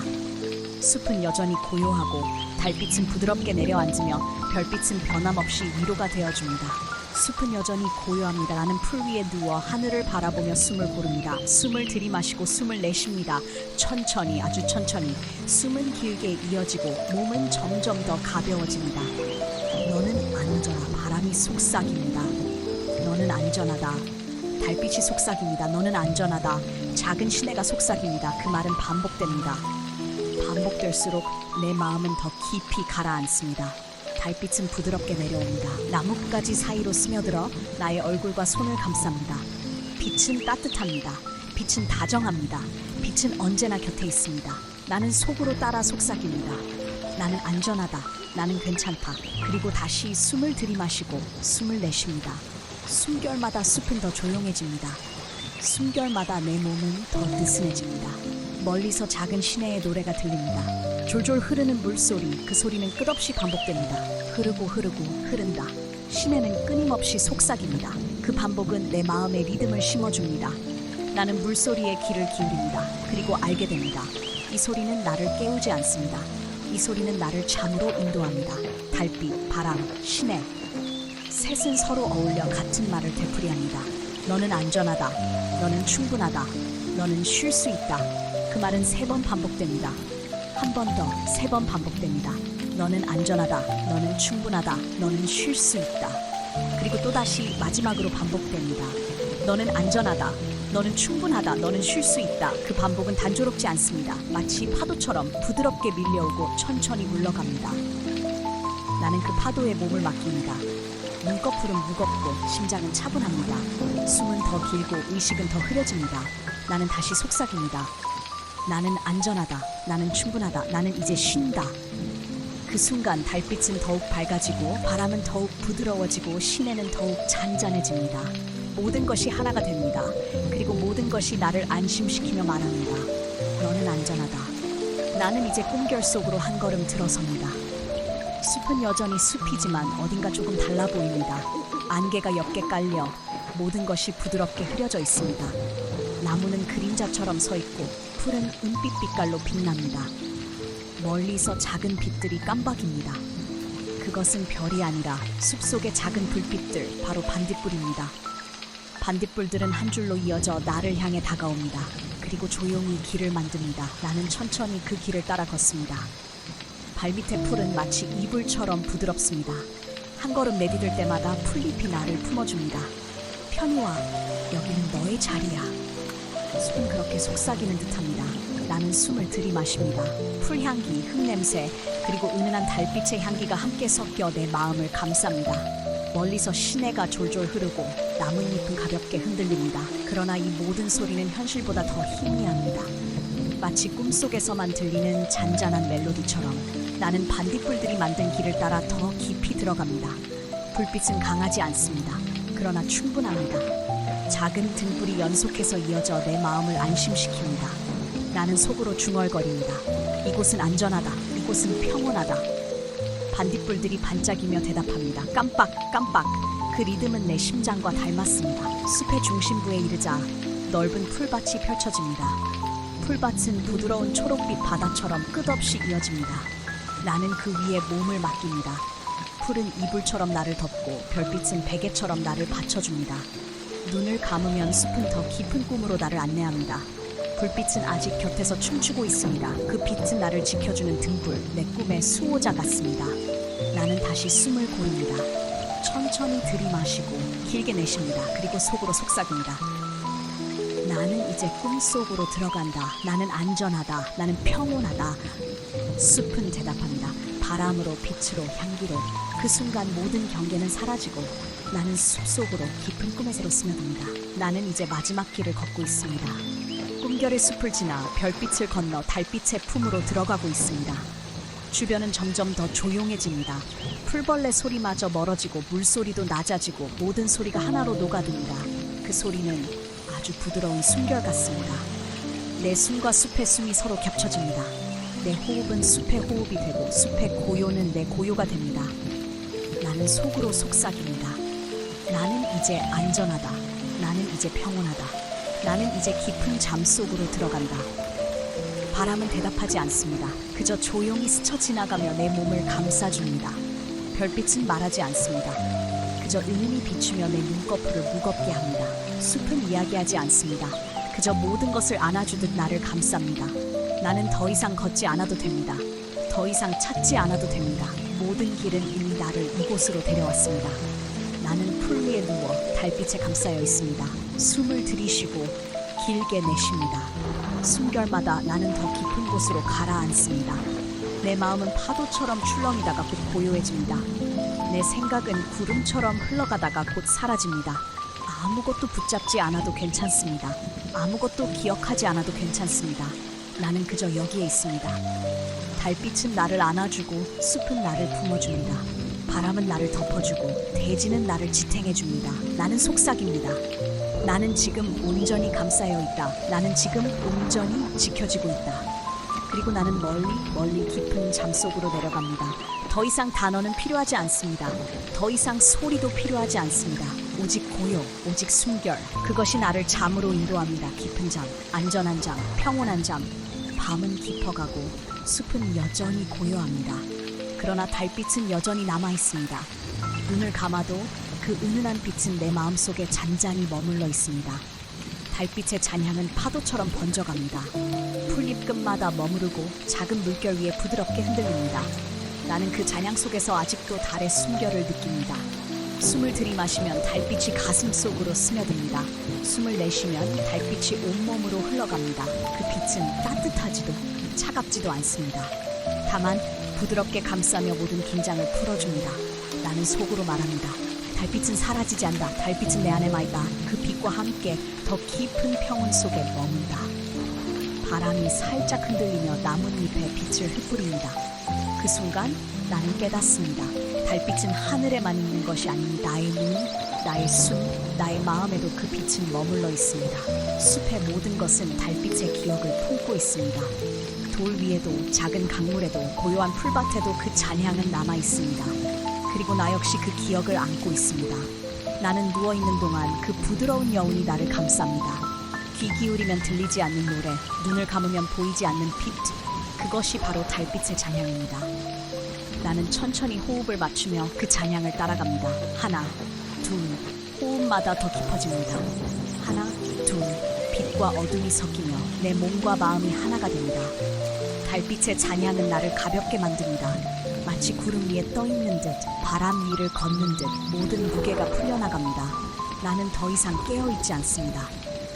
숲은 여전히 고요하고 달빛은 부드럽게 내려앉으며 별빛은 변함없이 위로가 되어줍니다. 숲은 여전히 고요합니다. 나는 풀 위에 누워 하늘을 바라보며 숨을 고릅니다. 숨을 들이마시고 숨을 내쉽니다. 천천히, 아주 천천히. 숨은 길게 이어지고 몸은 점점 더 가벼워집니다. 너는 안전하. 바람이 속삭입니다. 너는 안전하다. 달빛이 속삭입니다. 너는 안전하다. 작은 시내가 속삭입니다. 그 말은 반복됩니다. 반복될수록 내 마음은 더 깊이 가라앉습니다. 달빛은 부드럽게 내려옵니다. 나뭇가지 사이로 스며들어 나의 얼굴과 손을 감쌉니다. 빛은 따뜻합니다. 빛은 다정합니다. 빛은 언제나 곁에 있습니다. 나는 속으로 따라 속삭입니다. 나는 안전하다. 나는 괜찮다. 그리고 다시 숨을 들이마시고 숨을 내쉽니다. 숨결마다 숲은 더 조용해집니다. 숨결마다 내 몸은 더 느슨해집니다. 멀리서 작은 시내의 노래가 들립니다. 졸졸 흐르는 물소리, 그 소리는 끝없이 반복됩니다. 흐르고 흐른다. 시내는 끊임없이 속삭입니다. 그 반복은 내 마음에 리듬을 심어줍니다. 나는 물소리에 귀를 기울입니다. 그리고 알게 됩니다. 이 소리는 나를 깨우지 않습니다. 이 소리는 나를 잠으로 인도합니다. 달빛, 바람, 시내. 셋은 서로 어울려 같은 말을 되풀이합니다. 너는 안전하다. 너는 충분하다. 너는 쉴 수 있다. 그 말은 3번 반복됩니다. 한 번 더, 3번 반복됩니다. 너는 안전하다. 너는 충분하다. 너는 쉴 수 있다. 그리고 또다시 마지막으로 반복됩니다. 너는 안전하다. 너는 충분하다. 너는 쉴 수 있다. 그 반복은 단조롭지 않습니다. 마치 파도처럼 부드럽게 밀려오고 천천히 물러갑니다. 나는 그 파도에 몸을 맡깁니다. 눈꺼풀은 무겁고 심장은 차분합니다. 숨은 더 길고 의식은 더 흐려집니다. 나는 다시 속삭입니다. 나는 안전하다. 나는 충분하다. 나는 이제 쉰다. 그 순간 달빛은 더욱 밝아지고 바람은 더욱 부드러워지고 시내는 더욱 잔잔해집니다. 모든 것이 하나가 됩니다. 그리고 모든 것이 나를 안심시키며 말합니다. 너는 안전하다. 나는 이제 꿈결 속으로 한 걸음 들어섭니다. 숲은 여전히 숲이지만 어딘가 조금 달라 보입니다. 안개가 옅게 깔려 모든 것이 부드럽게 흐려져 있습니다. 나무는 그림자처럼 서 있고 풀은 은빛 빛깔로 빛납니다. 멀리서 작은 빛들이 깜박입니다. 그것은 별이 아니라 숲속의 작은 불빛들, 바로 반딧불입니다. 반딧불들은 한 줄로 이어져 나를 향해 다가옵니다. 그리고 조용히 길을 만듭니다. 나는 천천히 그 길을 따라 걷습니다. 발밑의 풀은 마치 이불처럼 부드럽습니다. 한 걸음 내디딜 때마다 풀잎이 나를 품어줍니다. 편히 와, 여기는 너의 자리야. 숲은 그렇게 속삭이는 듯합니다. 나는 숨을 들이마십니다. 풀향기, 흙냄새, 그리고 은은한 달빛의 향기가 함께 섞여 내 마음을 감쌉니다. 멀리서 시내가 졸졸 흐르고 나뭇잎은 가볍게 흔들립니다. 그러나 이 모든 소리는 현실보다 더 희미합니다. 마치 꿈속에서만 들리는 잔잔한 멜로디처럼 나는 반딧불들이 만든 길을 따라 더 깊이 들어갑니다. 불빛은 강하지 않습니다. 그러나 충분합니다. 작은 등불이 연속해서 이어져 내 마음을 안심시킵니다. 나는 속으로 중얼거립니다. 이곳은 안전하다. 이곳은 평온하다. 반딧불들이 반짝이며 대답합니다. 깜빡깜빡. 그 리듬은 내 심장과 닮았습니다. 숲의 중심부에 이르자 넓은 풀밭이 펼쳐집니다. 풀밭은 부드러운 초록빛 바다처럼 끝없이 이어집니다. 나는 그 위에 몸을 맡깁니다. 풀은 이불처럼 나를 덮고 별빛은 베개처럼 나를 받쳐줍니다. 눈을 감으면 숲은 더 깊은 꿈으로 나를 안내합니다. 불빛은 아직 곁에서 춤추고 있습니다. 그 빛은 나를 지켜주는 등불, 내 꿈의 수호자 같습니다. 나는 다시 숨을 고릅니다. 천천히 들이마시고 길게 내쉽니다. 그리고 속으로 속삭입니다. 나는 이제 꿈속으로 들어간다. 나는 안전하다. 나는 평온하다. 숲은 대답합니다. 바람으로, 빛으로, 향기로. 그 순간 모든 경계는 사라지고 나는 숲속으로 깊은 꿈에 새로 스며듭니다. 나는 이제 마지막 길을 걷고 있습니다. 꿈결의 숲을 지나 별빛을 건너 달빛의 품으로 들어가고 있습니다. 주변은 점점 더 조용해집니다. 풀벌레 소리마저 멀어지고 물소리도 낮아지고 모든 소리가 하나로 녹아듭니다. 그 소리는 아주 부드러운 숨결 같습니다. 내 숨과 숲의 숨이 서로 겹쳐집니다. 내 호흡은 숲의 호흡이 되고 숲의 고요는 내 고요가 됩니다. 나는 속으로 속삭입니다. 나는 이제 안전하다. 나는 이제 평온하다. 나는 이제 깊은 잠 속으로 들어간다. 바람은 대답하지 않습니다. 그저 조용히 스쳐 지나가며 내 몸을 감싸줍니다. 별빛은 말하지 않습니다. 그저 은은히 비추며 내 눈꺼풀을 무겁게 합니다. 숲은 이야기하지 않습니다. 그저 모든 것을 안아주듯 나를 감쌉니다. 나는 더 이상 걷지 않아도 됩니다. 더 이상 찾지 않아도 됩니다. 모든 길은 이미 나를 이곳으로 데려왔습니다. 나는 풀 위에 누워 달빛에 감싸여 있습니다. 숨을 들이쉬고 길게 내쉽니다. 숨결마다 나는 더 깊은 곳으로 가라앉습니다. 내 마음은 파도처럼 출렁이다가 곧 고요해집니다. 내 생각은 구름처럼 흘러가다가 곧 사라집니다. 아무것도 붙잡지 않아도 괜찮습니다. 아무것도 기억하지 않아도 괜찮습니다. 나는 그저 여기에 있습니다. 달빛은 나를 안아주고 숲은 나를 품어줍니다. 바람은 나를 덮어주고 대지는 나를 지탱해줍니다. 나는 속삭입니다. 나는 지금 온전히 감싸여 있다. 나는 지금 온전히 지켜지고 있다. 그리고 나는 멀리 깊은 잠 속으로 내려갑니다. 더 이상 단어는 필요하지 않습니다. 더 이상 소리도 필요하지 않습니다. 오직 고요, 오직 숨결. 그것이 나를 잠으로 인도합니다. 깊은 잠, 안전한 잠, 평온한 잠. 밤은 깊어가고 숲은 여전히 고요합니다. 그러나 달빛은 여전히 남아있습니다. 눈을 감아도 그 은은한 빛은 내 마음속에 잔잔히 머물러 있습니다. 달빛의 잔향은 파도처럼 번져갑니다. 풀잎 끝마다 머무르고 작은 물결 위에 부드럽게 흔들립니다. 나는 그 잔향 속에서 아직도 달의 숨결을 느낍니다. 숨을 들이마시면 달빛이 가슴 속으로 스며듭니다. 숨을 내쉬면 달빛이 온몸으로 흘러갑니다. 그 빛은 따뜻하지도 차갑지도 않습니다. 다만 부드럽게 감싸며 모든 긴장을 풀어줍니다. 나는 속으로 말합니다. 달빛은 사라지지 않는다. 달빛은 내 안에만 있다. 그 빛과 함께 더 깊은 평온 속에 머문다. 바람이 살짝 흔들리며 나뭇잎에 빛을 흩뿌립니다. 그 순간 나는 깨닫습니다. 달빛은 하늘에만 있는 것이 아닌 나의 눈, 나의 숨, 나의 마음에도 그 빛은 머물러 있습니다. 숲의 모든 것은 달빛의 기억을 품고 있습니다. 돌 위에도 작은 강물에도 고요한 풀밭에도 그 잔향은 남아 있습니다. 그리고 나 역시 그 기억을 안고 있습니다. 나는 누워 있는 동안 그 부드러운 여운이 나를 감쌉니다. 귀 기울이면 들리지 않는 노래, 눈을 감으면 보이지 않는 빛, 그것이 바로 달빛의 잔향입니다. 나는 천천히 호흡을 맞추며 그 잔향을 따라갑니다. 하나, 둘, 호흡마다 더 깊어집니다. 하나, 둘, 빛과 어둠이 섞이며 내 몸과 마음이 하나가 됩니다. 달빛의 잔향은 나를 가볍게 만듭니다. 마치 구름 위에 떠 있는 듯, 바람 위를 걷는 듯 모든 무게가 풀려나갑니다. 나는 더 이상 깨어있지 않습니다.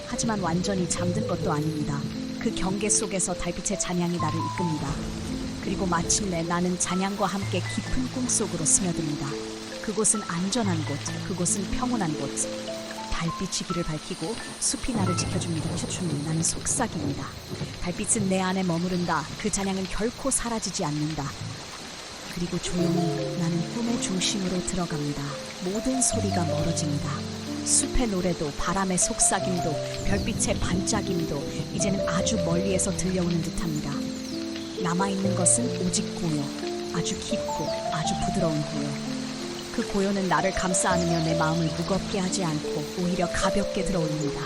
하지만 완전히 잠든 것도 아닙니다. 그 경계 속에서 달빛의 잔향이 나를 이끕니다. 그리고 마침내 나는 잔향과 함께 깊은 꿈속으로 스며듭니다. 그곳은 안전한 곳, 그곳은 평온한 곳. 달빛이 길을 밝히고 숲이 나를 지켜줍니다. 춤이 나는 속삭입니다. 달빛은 내 안에 머무른다. 그 잔향은 결코 사라지지 않는다. 그리고 조용히 나는 꿈의 중심으로 들어갑니다. 모든 소리가 멀어집니다. 숲의 노래도 바람의 속삭임도 별빛의 반짝임도 이제는 아주 멀리에서 들려오는 듯합니다. 남아있는 것은 오직 고요, 아주 깊고 아주 부드러운 고요. 그 고요는 나를 감싸 안으며 내 마음을 무겁게 하지 않고 오히려 가볍게 들어올립니다.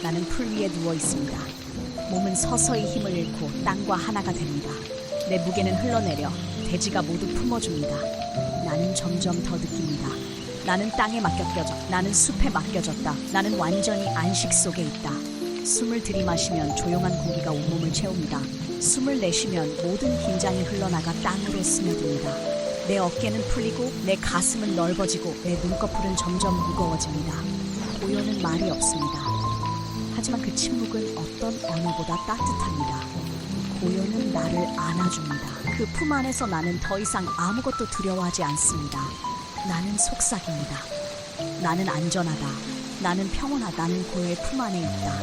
나는 풀 위에 누워 있습니다. 몸은 서서히 힘을 잃고 땅과 하나가 됩니다. 내 무게는 흘러내려 대지가 모두 품어줍니다. 나는 점점 더 느낍니다. 나는 땅에 맡겨졌다. 나는 숲에 맡겨졌다. 나는 완전히 안식 속에 있다. 숨을 들이마시면 조용한 공기가 온몸을 채웁니다. 숨을 내쉬면 모든 긴장이 흘러나가 땅으로 스며듭니다. 내 어깨는 풀리고 내 가슴은 넓어지고 내 눈꺼풀은 점점 무거워집니다. 고요는 말이 없습니다. 하지만 그 침묵은 어떤 언어보다 따뜻합니다. 고요는 나를 안아줍니다. 그 품 안에서 나는 더 이상 아무것도 두려워하지 않습니다. 나는 속삭입니다. 나는 안전하다. 나는 평온하다. 나는 고요의 품 안에 있다.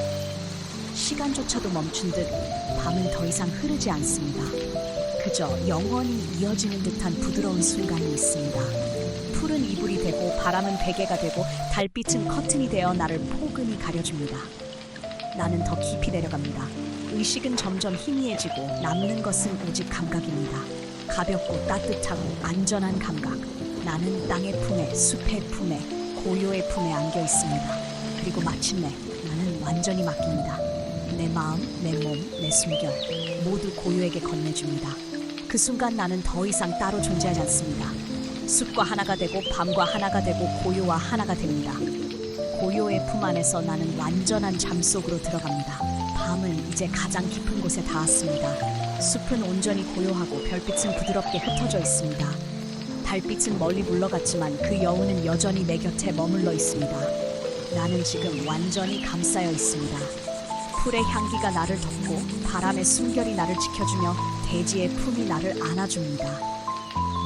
시간조차도 멈춘 듯 밤은 더 이상 흐르지 않습니다. 그저 영원히 이어지는 듯한 부드러운 순간이 있습니다. 풀은 이불이 되고 바람은 베개가 되고 달빛은 커튼이 되어 나를 포근히 가려줍니다. 나는 더 깊이 내려갑니다. 의식은 점점 희미해지고 남는 것은 오직 감각입니다. 가볍고 따뜻하고 안전한 감각. 나는 땅의 품에, 숲의 품에, 고요의 품에 안겨 있습니다. 그리고 마침내 나는 완전히 맡깁니다. 내 마음, 내 몸, 내 숨결 모두 고요에게 건네줍니다. 그 순간 나는 더 이상 따로 존재하지 않습니다. 숲과 하나가 되고 밤과 하나가 되고 고요와 하나가 됩니다. 고요의 품 안에서 나는 완전한 잠 속으로 들어갑니다. 밤은 이제 가장 깊은 곳에 닿았습니다. 숲은 온전히 고요하고 별빛은 부드럽게 흩어져 있습니다. 달빛은 멀리 물러갔지만 그 여운은 여전히 내 곁에 머물러 있습니다. 나는 지금 완전히 감싸여 있습니다. 풀의 향기가 나를 덮고 바람의 숨결이 나를 지켜주며 대지의 품이 나를 안아줍니다.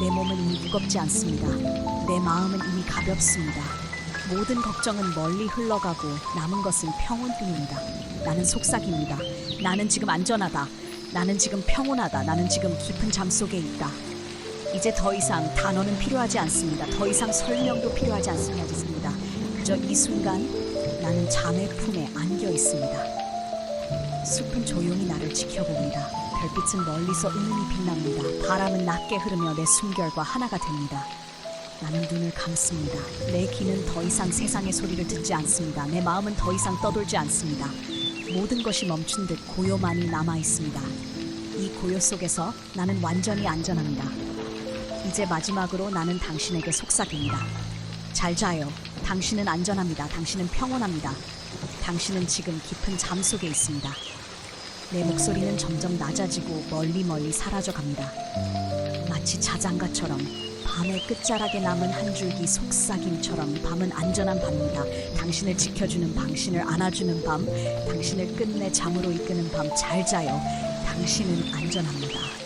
내 몸은 이미 무겁지 않습니다. 내 마음은 이미 가볍습니다. 모든 걱정은 멀리 흘러가고 남은 것은 평온뿐입니다. 나는 속삭입니다. 나는 지금 안전하다. 나는 지금 평온하다. 나는 지금 깊은 잠 속에 있다. 이제 더 이상 단어는 필요하지 않습니다. 더 이상 설명도 필요하지 않습니다. 그저 이 순간 나는 잠의 품에 안겨 있습니다. 숲은 조용히 나를 지켜봅니다. 별빛은 멀리서 은은히 빛납니다. 바람은 낮게 흐르며 내 숨결과 하나가 됩니다. 나는 눈을 감습니다. 내 귀는 더 이상 세상의 소리를 듣지 않습니다. 내 마음은 더 이상 떠돌지 않습니다. 모든 것이 멈춘 듯 고요만이 남아 있습니다. 이 고요 속에서 나는 완전히 안전합니다. 이제 마지막으로 나는 당신에게 속삭입니다. 잘 자요. 당신은 안전합니다. 당신은 평온합니다. 당신은 지금 깊은 잠 속에 있습니다. 내 목소리는 점점 낮아지고 멀리 사라져 갑니다. 마치 자장가처럼 밤의 끝자락에 남은 한 줄기 속삭임처럼 밤은 안전한 밤입니다. 당신을 지켜주는 밤, 당신을 안아주는 밤, 당신을 끝내 잠으로 이끄는 밤. 잘 자요. 당신은 안전합니다.